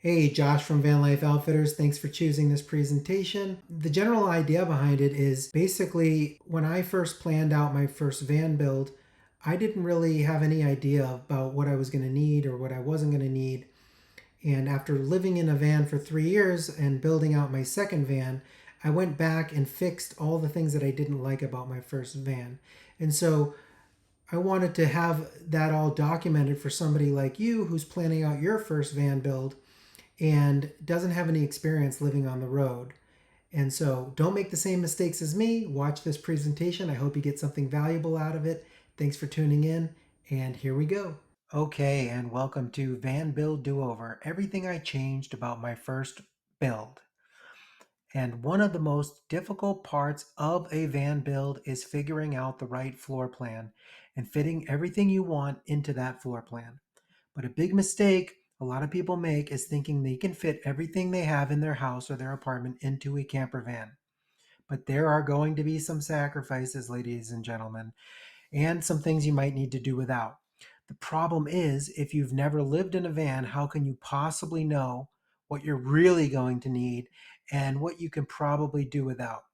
Hey, Josh from Vanlife Outfitters. Thanks for choosing this presentation. The general idea behind it is basically when I first planned out my first van build, I didn't really have any idea about what I was going to need or what I wasn't going to need. And after living in a van for 3 years and building out my second van, I went back and fixed all the things that I didn't like about my first van. And so I wanted to have that all documented for somebody like you who's planning out your first van build and doesn't have any experience living on the road. And so don't make the same mistakes as me. Watch this presentation. I hope you get something valuable out of it. Thanks for tuning in, and here we go. Okay, and welcome to Van Build Do Over, everything I changed about my first build. And one of the most difficult parts of a van build is figuring out the right floor plan and fitting everything you want into that floor plan. But a big mistake a lot of people make is thinking they can fit everything they have in their house or their apartment into a camper van. But there are going to be some sacrifices, ladies and gentlemen, and some things you might need to do without. The problem is, if you've never lived in a van, how can you possibly know what you're really going to need and what you can probably do without?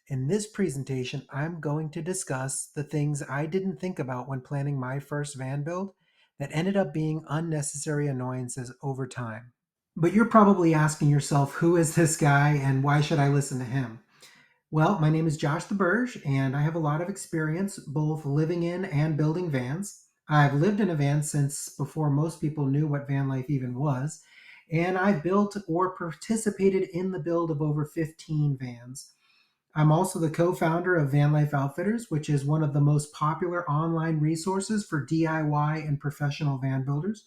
In this presentation, I'm going to discuss the things I didn't think about when planning my first van build that ended up being unnecessary annoyances over time. But you're probably asking yourself, who is this guy and why should I listen to him? Well, my name is Josh the Burge, and I have a lot of experience both living in and building vans. I've lived in a van since before most people knew what van life even was, and I've built or participated in the build of over 15 vans. I'm also the co founder of Vanlife Outfitters, which is one of the most popular online resources for DIY and professional van builders.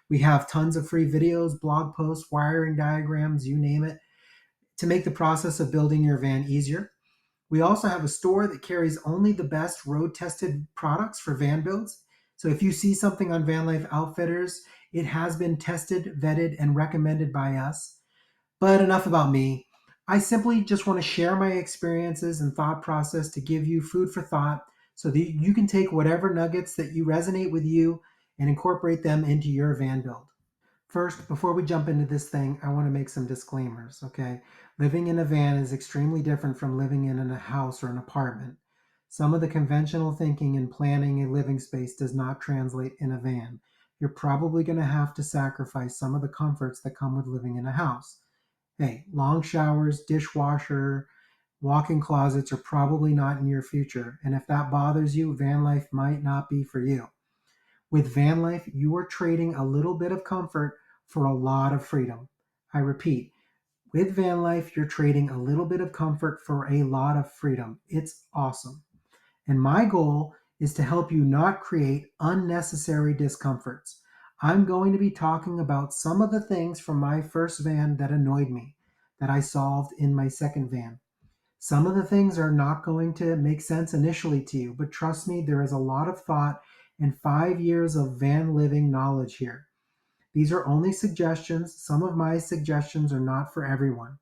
We have tons of free videos, blog posts, wiring diagrams, you name it, to make the process of building your van easier. We also have a store that carries only the best road tested products for van builds. So if you see something on Vanlife Outfitters, it has been tested, vetted, and recommended by us. But enough about me. I simply just want to share my experiences and thought process to give you food for thought so that you can take whatever nuggets that you resonate with you and incorporate them into your van build. First, before we jump into this thing, I want to make some disclaimers, okay? Living in a van is extremely different from living in a house or an apartment. Some of the conventional thinking in planning a living space does not translate in a van. You're probably going to have to sacrifice some of the comforts that come with living in a house. Hey, long showers, dishwasher, walk-in closets are probably not in your future. And if that bothers you, van life might not be for you. With van life, you are trading a little bit of comfort for a lot of freedom. I repeat, with van life, you're trading a little bit of comfort for a lot of freedom. It's awesome. And my goal is to help you not create unnecessary discomforts. I'm going to be talking about some of the things from my first van that annoyed me that I solved in my second van. Some of the things are not going to make sense initially to you, but trust me, there is a lot of thought and 5 years of van living knowledge here. These are only suggestions. Some of my suggestions are not for everyone.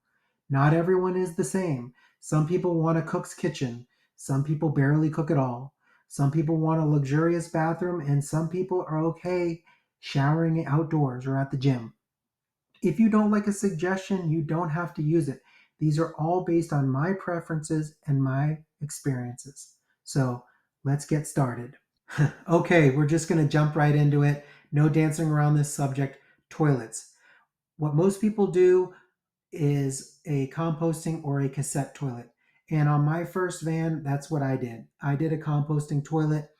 Not everyone is the same. Some people want a cook's kitchen. Some people barely cook at all. Some people want a luxurious bathroom, and some people are okay showering outdoors or at the gym. If you don't like a suggestion, you don't have to use it. These are all based on my preferences and my experiences. So let's get started. Okay, we're just going to jump right into it. No dancing around this subject. Toilets. What most people do is a composting or a cassette toilet. And on my first van, that's what I did. I did a composting toilet.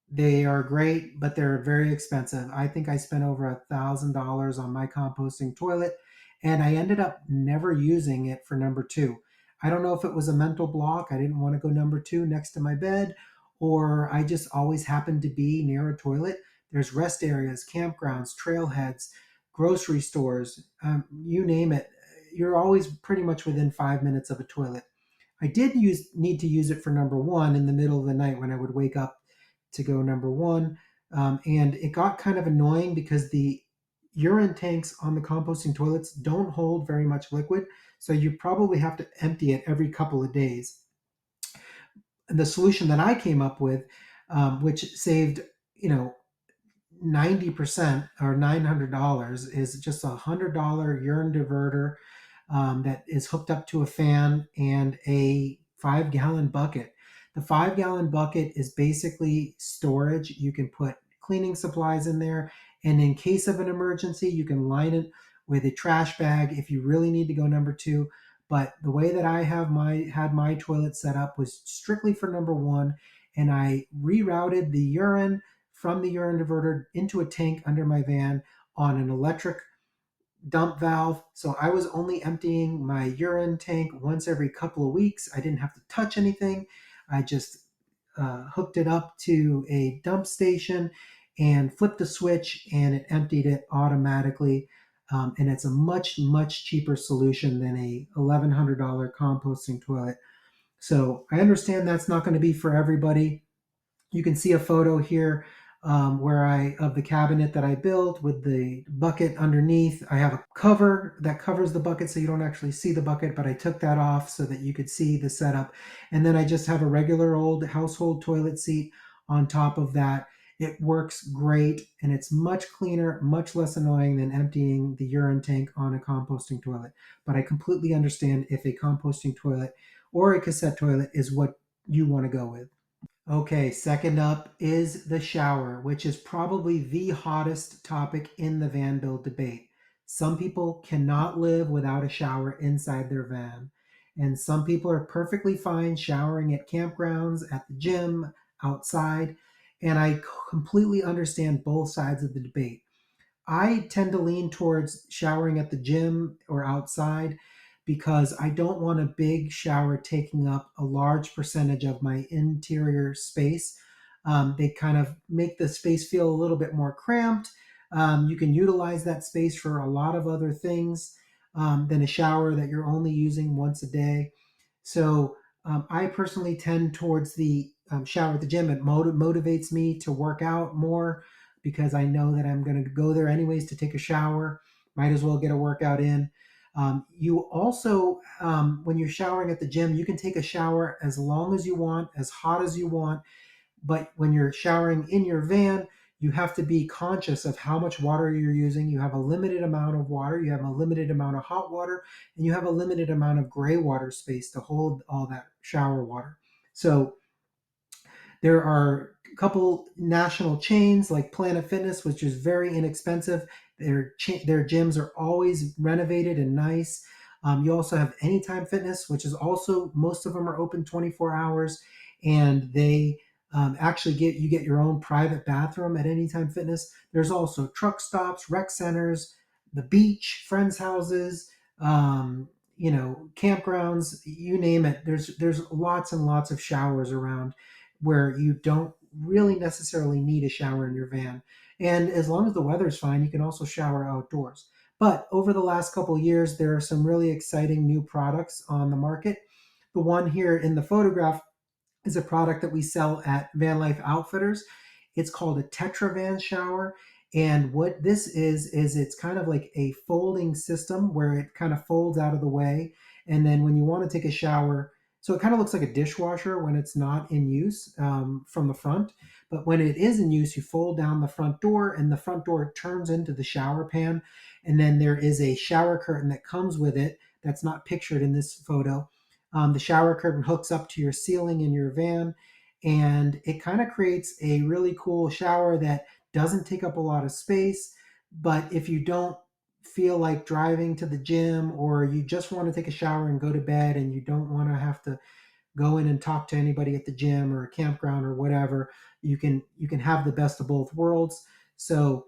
They are great, but they're very expensive. I think I spent over $1,000 on my composting toilet, and I ended up never using it for number two. I don't know if it was a mental block. I didn't want to go number two next to my bed, or I just always happened to be near a toilet. There's rest areas, campgrounds, trailheads, grocery stores, you name it. You're always pretty much within 5 minutes of a toilet. I did need to use it for number one in the middle of the night when I would wake up to go number one. And it got kind of annoying because the urine tanks on the composting toilets don't hold very much liquid. So you probably have to empty it every couple of days. And the solution that I came up with, which saved, you know, 90% or $900 is just $100 urine diverter that is hooked up to a fan and a 5 gallon bucket. The 5 gallon bucket is basically storage. You can put cleaning supplies in there, and in case of an emergency, you can line it with a trash bag if you really need to go number two. But the way that I have my had my toilet set up was strictly for number one, and I rerouted the urine from the urine diverter into a tank under my van on an electric dump valve. So I was only emptying my urine tank once every couple of weeks. I didn't have to touch anything. I just hooked it up to a dump station and flipped the switch, and it emptied it automatically. And it's a much cheaper solution than a $1,100 composting toilet. So I understand that's not going to be for everybody. You can see a photo here where I of the cabinet that I built with the bucket underneath. I have a cover that covers the bucket so you don't actually see the bucket, but I took that off so that you could see the setup. And then I just have a regular old household toilet seat on top of that. It works great, and it's much cleaner, much less annoying than emptying the urine tank on a composting toilet. But I completely understand if a composting toilet or a cassette toilet is what you want to go with. Okay, second up is the shower, which is probably the hottest topic in the van build debate. Some people cannot live without a shower inside their van, and some people are perfectly fine showering at campgrounds, at the gym, outside, and I completely understand both sides of the debate. I tend to lean towards showering at the gym or outside because I don't want a big shower taking up a large percentage of my interior space. They kind of make the space feel a little bit more cramped. You can utilize that space for a lot of other things than a shower that you're only using once a day. So I personally tend towards the shower at the gym. It motivates me to work out more because I know that I'm going to go there anyways to take a shower. Might as well get a workout in. You also, when you're showering at the gym, you can take a shower as long as you want, as hot as you want. But when you're showering in your van, you have to be conscious of how much water you're using. You have a limited amount of water, you have a limited amount of hot water, and you have a limited amount of gray water space to hold all that shower water. So there are a couple national chains like Planet Fitness, which is very inexpensive. Their gyms are always renovated and nice. You also have Anytime Fitness, which is also most of them are open 24 hours, and they actually get your own private bathroom at Anytime Fitness. There's also truck stops, rec centers, the beach, friends' houses, campgrounds, you name it. There's lots and lots of showers around where you don't really necessarily need a shower in your van. And as long as the weather's fine, you can also shower outdoors. But over the last couple of years, there are some really exciting new products on the market. The one here in the photograph is a product that we sell at Vanlife Outfitters. It's called a Tetravan shower. And what this is it's kind of like a folding system where it kind of folds out of the way. And then when you want to take a shower, so it kind of looks like a dishwasher when it's not in use from the front. But when it is in use, you fold down the front door, and the front door turns into the shower pan. And then there is a shower curtain that comes with it that's not pictured in this photo. The shower curtain hooks up to your ceiling in your van, and it kind of creates a really cool shower that doesn't take up a lot of space. But if you don't feel like driving to the gym, or you just want to take a shower and go to bed and you don't want to have to go in and talk to anybody at the gym or a campground or whatever, you can have the best of both worlds. So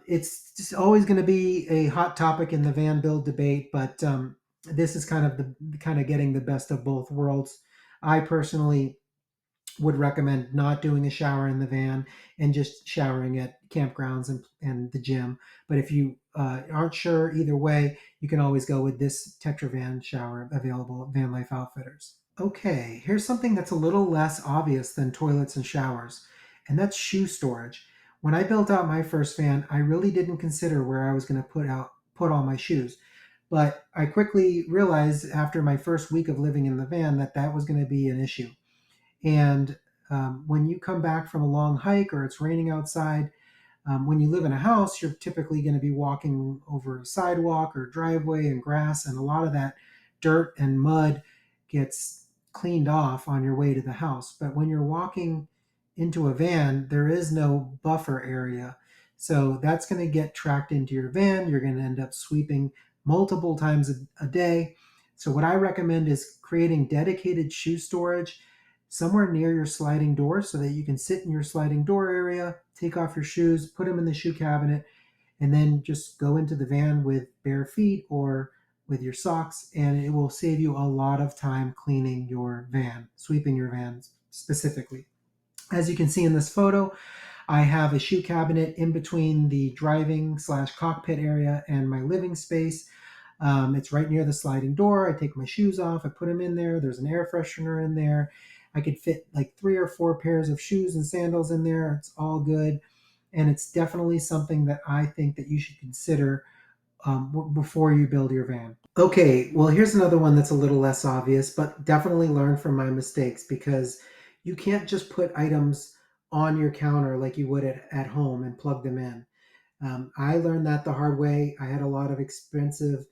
it's just always going to be a hot topic in the van build debate, but this is kind of the kind of getting the best of both worlds. I personally would recommend not doing a shower in the van and just showering at campgrounds and the gym. But if you aren't sure either way, you can always go with this Tetravan shower available at Van Life Outfitters. Okay, here's something that's a little less obvious than toilets and showers, and that's shoe storage. When I built out my first van, I really didn't consider where I was going to put all my shoes. But I quickly realized after my first week of living in the van that that was going to be an issue. And When you come back from a long hike or it's raining outside, when you live in a house, you're typically going to be walking over a sidewalk or driveway and grass, and a lot of that dirt and mud gets cleaned off on your way to the house. But when you're walking into a van, there is no buffer area. So that's going to get tracked into your van. You're going to end up sweeping multiple times a day. So, what I recommend is creating dedicated shoe storage somewhere near your sliding door so that you can sit in your sliding door area, take off your shoes, put them in the shoe cabinet, and then just go into the van with bare feet or with your socks. And it will save you a lot of time cleaning your van, sweeping your van specifically. As you can see in this photo, I have a shoe cabinet in between the driving slash cockpit area and my living space. It's right near the sliding door. I take my shoes off, I put them in there. There's an air freshener in there. I could fit like 3 or 4 pairs of shoes and sandals in there. It's all good. And it's definitely something that I think that you should consider before you build your van. Okay, well, here's another one that's a little less obvious, but definitely learn from my mistakes because you can't just put items on your counter like you would at home and plug them in. I learned that the hard way. I had a lot of expensive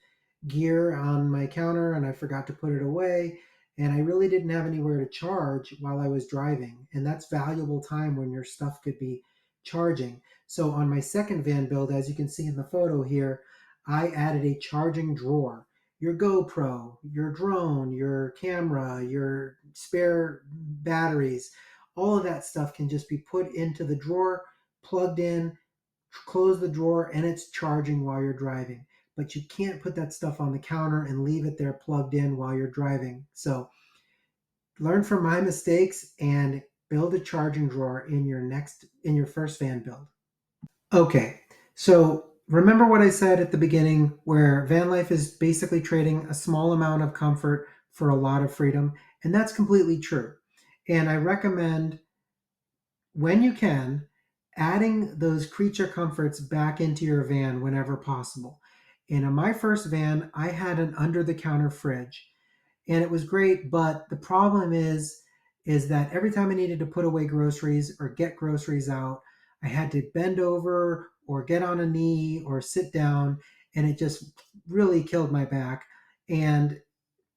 gear on my counter and I forgot to put it away. And I really didn't have anywhere to charge while I was driving. And that's valuable time when your stuff could be charging. So on my second van build, as you can see in the photo here, I added a charging drawer. Your GoPro, your drone, your camera, your spare batteries, all of that stuff can just be put into the drawer, plugged in, close the drawer, and it's charging while you're driving. But you can't put that stuff on the counter and leave it there plugged in while you're driving. So learn from my mistakes and build a charging drawer in your first van build. Okay, so remember what I said at the beginning where van life is basically trading a small amount of comfort for a lot of freedom, and that's completely true. And I recommend, when you can, adding those creature comforts back into your van whenever possible. And in my first van, I had an under the counter fridge and it was great, but the problem is that every time I needed to put away groceries or get groceries out, I had to bend over or get on a knee or sit down, and it just really killed my back. And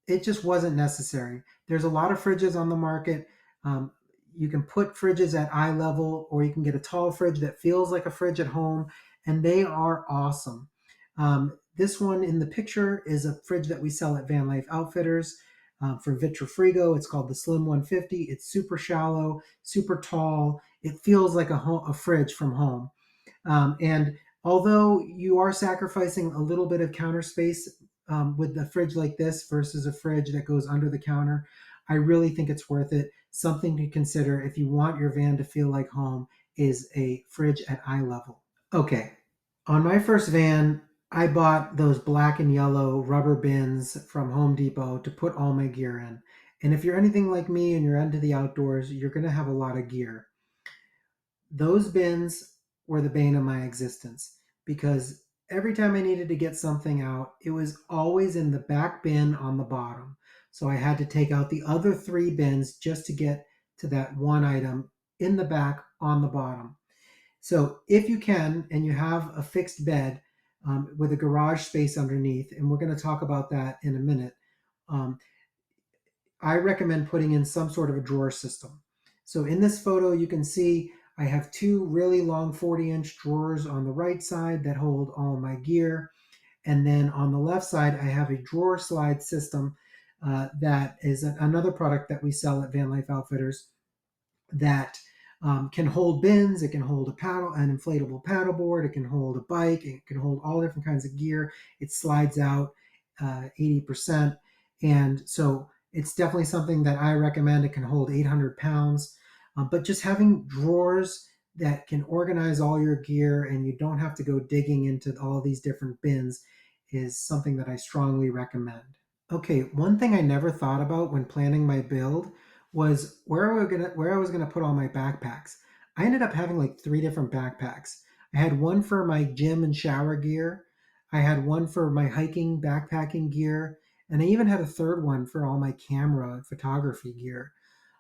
it just wasn't necessary. There's a lot of fridges on the market. Um, you can put fridges at eye level, or you can get a tall fridge that feels like a fridge at home, and they are awesome. This one in the picture is a fridge that we sell at Vanlife Outfitters from Vitrofrigo. It's called the Slim 150. It's super shallow, super tall. It feels like a fridge from home. And although you are sacrificing a little bit of counter space with a fridge like this versus a fridge that goes under the counter, I really think it's worth it. Something to consider if you want your van to feel like home is a fridge at eye level. Okay, on my first van, I bought those black and yellow rubber bins from Home Depot to put all my gear in. And if you're anything like me and you're into the outdoors, you're going to have a lot of gear. Those bins were the bane of my existence because every time I needed to get something out, it was always in the back bin on the bottom. So I had to take out the other 3 bins just to get to that one item in the back on the bottom. So if you can, and you have a fixed bed with a garage space underneath, and we're going to talk about that in a minute, um, I recommend putting in some sort of a drawer system. So in this photo, you can see I have 2 really long 40-inch drawers on the right side that hold all my gear. And then on the left side, I have a drawer slide system that is another product that we sell at Van Life Outfitters that can hold bins. It can hold an inflatable paddleboard. It can hold a bike. It can hold all different kinds of gear. It slides out 80%. And so it's definitely something that I recommend. It can hold 800 pounds. But just having drawers that can organize all your gear and you don't have to go digging into all these different bins is something that I strongly recommend. Okay, one thing I never thought about when planning my build was where I was gonna put all my backpacks. I ended up having like 3 different backpacks. I had one for my gym and shower gear. I had one for my hiking backpacking gear, and I even had a third one for all my camera and photography gear.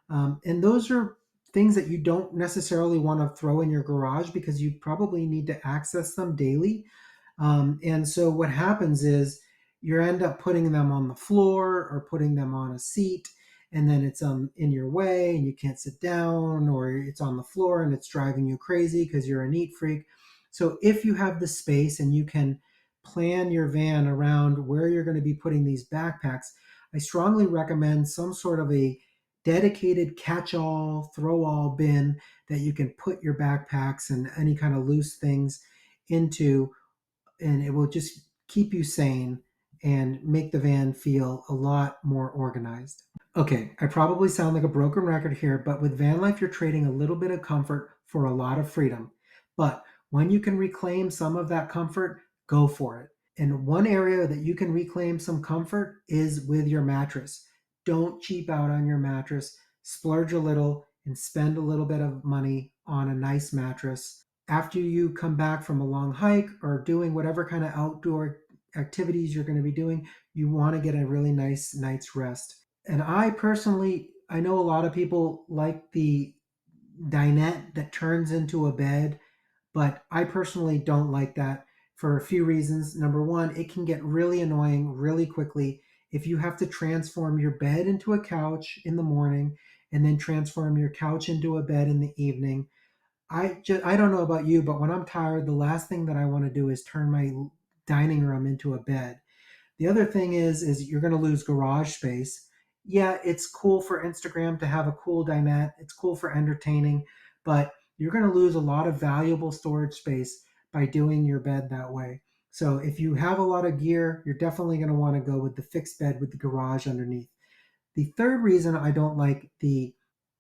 And those are things that you don't necessarily want to throw in your garage because you probably need to access them daily. And so what happens is you end up putting them on the floor or putting them on a seat, and then it's in your way and you can't sit down, or it's on the floor and it's driving you crazy because you're a neat freak. So if you have the space and you can plan your van around where you're going to be putting these backpacks, I strongly recommend some sort of a dedicated catch-all, throw-all bin that you can put your backpacks and any kind of loose things into, and it will just keep you sane and make the van feel a lot more organized. Okay, I probably sound like a broken record here, but with van life, you're trading a little bit of comfort for a lot of freedom. But when you can reclaim some of that comfort, go for it. And one area that you can reclaim some comfort is with your mattress. Don't cheap out on your mattress. Splurge a little and spend a little bit of money on a nice mattress. After you come back from a long hike or doing whatever kind of outdoor activities you're going to be doing, you want to get a really nice night's rest. And I personally, I know a lot of people like the dinette that turns into a bed, but I personally don't like that for a few reasons. Number one, it can get really annoying really quickly if you have to transform your bed into a couch in the morning and then transform your couch into a bed in the evening. I don't know about you, but when I'm tired, the last thing that I want to do is turn my dining room into a bed. The other thing is you're going to lose garage space. Yeah, it's cool for Instagram to have a cool dinette. It's cool for entertaining, but you're going to lose a lot of valuable storage space by doing your bed that way. So if you have a lot of gear, you're definitely going to want to go with the fixed bed with the garage underneath. The third reason I don't like the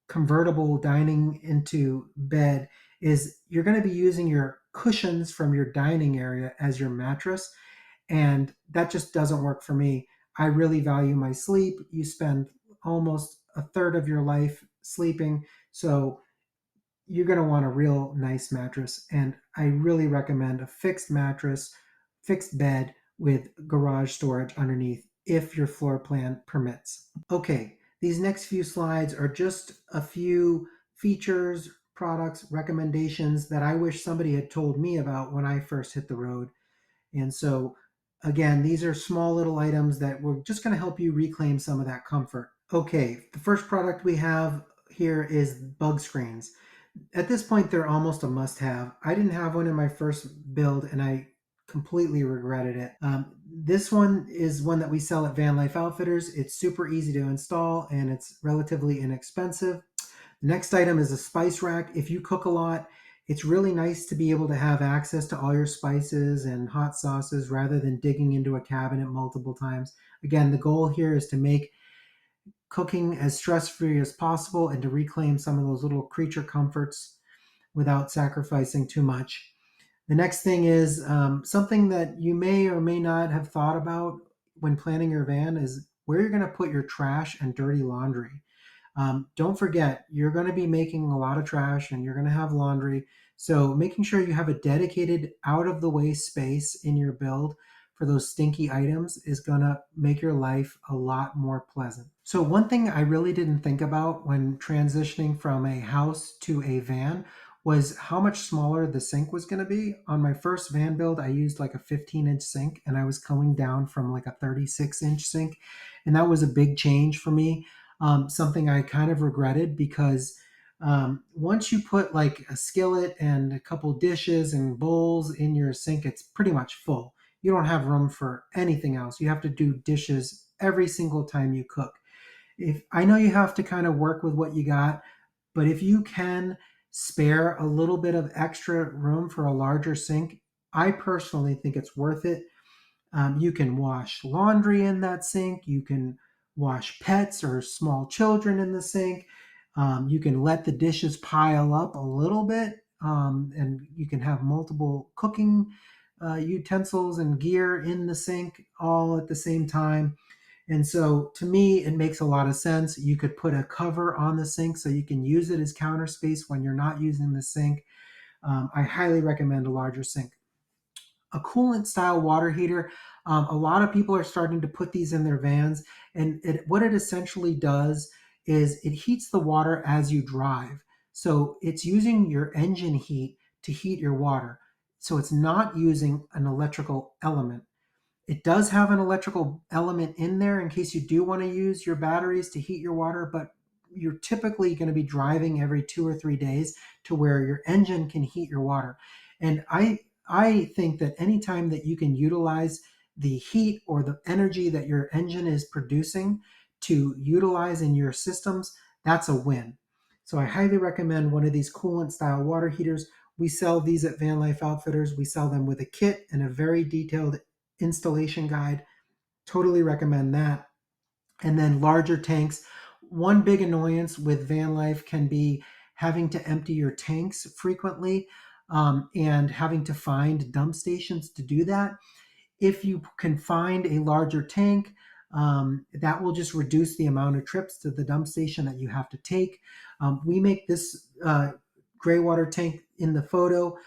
convertible dining into bed is you're going to be using your cushions from your dining area as your mattress, and that just doesn't work for me. I really value my sleep. You spend almost a third of your life sleeping, so you're going to want a real nice mattress. And I really recommend a fixed mattress, fixed bed with garage storage underneath if your floor plan permits. Okay, these next few slides are just a few features, products, recommendations that I wish somebody had told me about when I first hit the road. And so, again, these are small little items that we're just going to help you reclaim some of that comfort. Okay, the first product we have here is bug screens. At this point, they're almost a must have. I didn't have one in my first build and I completely regretted it. This one is one that we sell at Vanlife Outfitters. It's super easy to install and it's relatively inexpensive. The next item is a spice rack. If you cook a lot, it's really nice to be able to have access to all your spices and hot sauces rather than digging into a cabinet multiple times. Again, the goal here is to make cooking as stress-free as possible and to reclaim some of those little creature comforts without sacrificing too much. The next thing is something that you may or may not have thought about when planning your van is where you're going to put your trash and dirty laundry. Don't forget, you're going to be making a lot of trash and you're going to have laundry. So, making sure you have a dedicated out of the way space in your build for those stinky items is going to make your life a lot more pleasant. So, one thing I really didn't think about when transitioning from a house to a van was how much smaller the sink was going to be. On my first van build, I used like a 15-inch sink and I was coming down from like a 36-inch sink. And that was a big change for me, something I kind of regretted because once you put like a skillet and a couple dishes and bowls in your sink, it's pretty much full. You don't have room for anything else. You have to do dishes every single time you cook. If I know you have to kind of work with what you got, but if you can spare a little bit of extra room for a larger sink, I personally think it's worth it. You can wash laundry in that sink. You can wash pets or small children in the sink. You can let the dishes pile up a little bit, and you can have multiple cooking utensils and gear in the sink all at the same time. And so to me, it makes a lot of sense. You could put a cover on the sink so you can use it as counter space when you're not using the sink. I highly recommend a larger sink. A coolant style water heater. A lot of people are starting to put these in their vans, and what it essentially does is it heats the water as you drive. So it's using your engine heat to heat your water. So it's not using an electrical element. It does have an electrical element in there in case you do want to use your batteries to heat your water, but you're typically going to be driving every 2 or 3 days to where your engine can heat your water. And I think that anytime that you can utilize the heat or the energy that your engine is producing to utilize in your systems, that's a win. So I highly recommend one of these coolant style water heaters. We sell these at Vanlife Outfitters. We sell them with a kit and a very detailed installation guide. Totally recommend that. And then larger tanks. One big annoyance with van life can be having to empty your tanks frequently, and having to find dump stations to do that. If you can find a larger tank, that will just reduce the amount of trips to the dump station that you have to take. We make this gray water tank in the photo.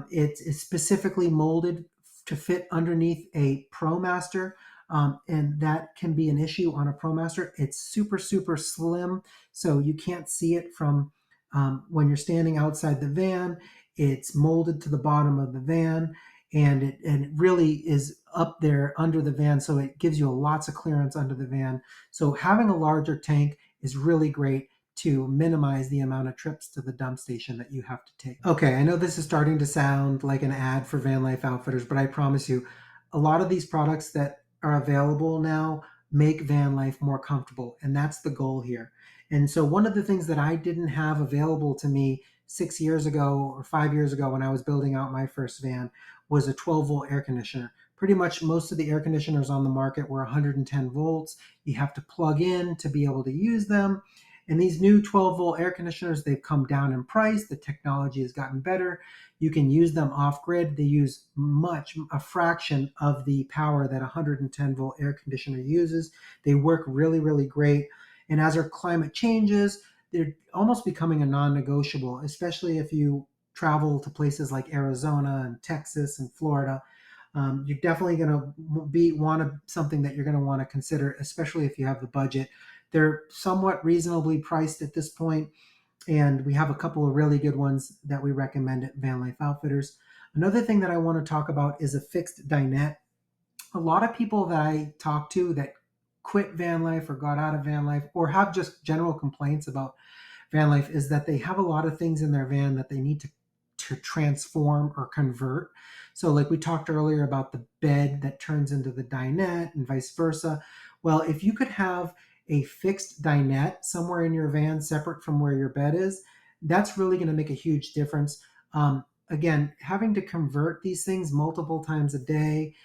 It's specifically molded to fit underneath a ProMaster, and that can be an issue on a ProMaster. It's super, super slim, so you can't see it from when you're standing outside the van. It's molded to the bottom of the van, and it really is up there under the van, so it gives you lots of clearance under the van. So having a larger tank is really great to minimize the amount of trips to the dump station that you have to take. Okay, I know this is starting to sound like an ad for Van Life Outfitters, but I promise you, a lot of these products that are available now make van life more comfortable, and that's the goal here. And so one of the things that I didn't have available to me 6 years ago or 5 years ago when I was building out my first van was a 12-volt air conditioner. Pretty much most of the air conditioners on the market were 110 volts. You have to plug in to be able to use them. And these new 12-volt air conditioners, they've come down in price. The technology has gotten better. You can use them off grid. They use a fraction of the power that a 110-volt air conditioner uses. They work really, really great. And as our climate changes, they're almost becoming a non-negotiable, especially if you travel to places like Arizona and Texas and Florida. You're definitely going to something that you're going to want to consider, especially if you have the budget. They're somewhat reasonably priced at this point, and we have a couple of really good ones that we recommend at Van Life Outfitters. Another thing that I want to talk about is a fixed dinette. A lot of people that I talk to that quit van life or got out of van life or have just general complaints about van life is that they have a lot of things in their van that they need to transform or convert. So like we talked earlier about the bed that turns into the dinette and vice versa. Well, if you could have a fixed dinette somewhere in your van separate from where your bed is, that's really going to make a huge difference. Again, having to convert these things multiple times a day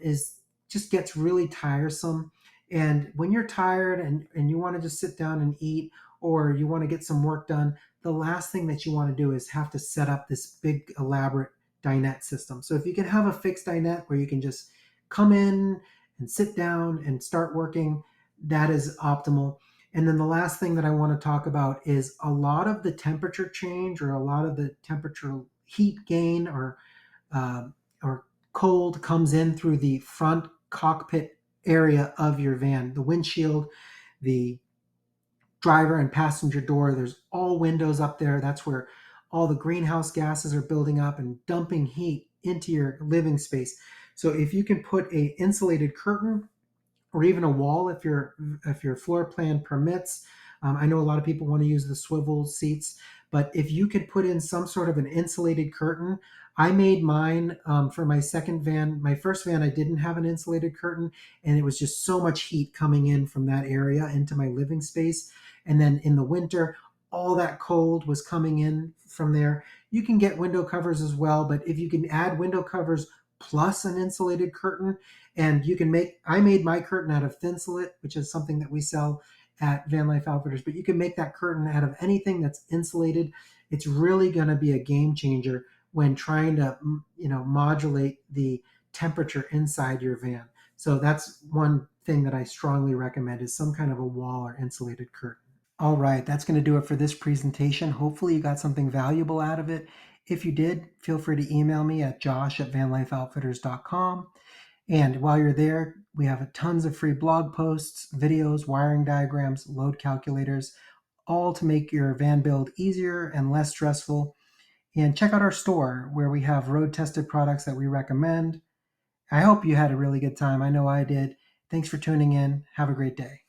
is just gets really tiresome. And when you're tired and you want to just sit down and eat, or you want to get some work done, the last thing that you want to do is have to set up this big elaborate dinette system. So if you can have a fixed dinette where you can just come in and sit down and start working, that is optimal. And then the last thing that I want to talk about is a lot of the temperature change or a lot of the temperature heat gain uh, or cold comes in through the front cockpit area of your van, the windshield, the driver and passenger door. There's all windows up there. That's where all the greenhouse gases are building up and dumping heat into your living space. So if you can put a insulated curtain or even a wall if your floor plan permits. I know a lot of people want to use the swivel seats, but if you could put in some sort of an insulated curtain, I made mine for my second van. My first van, I didn't have an insulated curtain, and it was just so much heat coming in from that area into my living space. And then in the winter, all that cold was coming in from there. You can get window covers as well, but if you can add window covers plus an insulated curtain, and you can I made my curtain out of Thinsulate, which is something that we sell at Van Life Outfitters, but you can make that curtain out of anything that's insulated. It's really going to be a game changer when trying to, modulate the temperature inside your van. So that's one thing that I strongly recommend is some kind of a wall or insulated curtain. All right, that's going to do it for this presentation. Hopefully you got something valuable out of it. If you did, feel free to email me at josh@vanlifeoutfitters.com. And while you're there, we have tons of free blog posts, videos, wiring diagrams, load calculators, all to make your van build easier and less stressful. And check out our store where we have road tested products that we recommend. I hope you had a really good time. I know I did. Thanks for tuning in. Have a great day.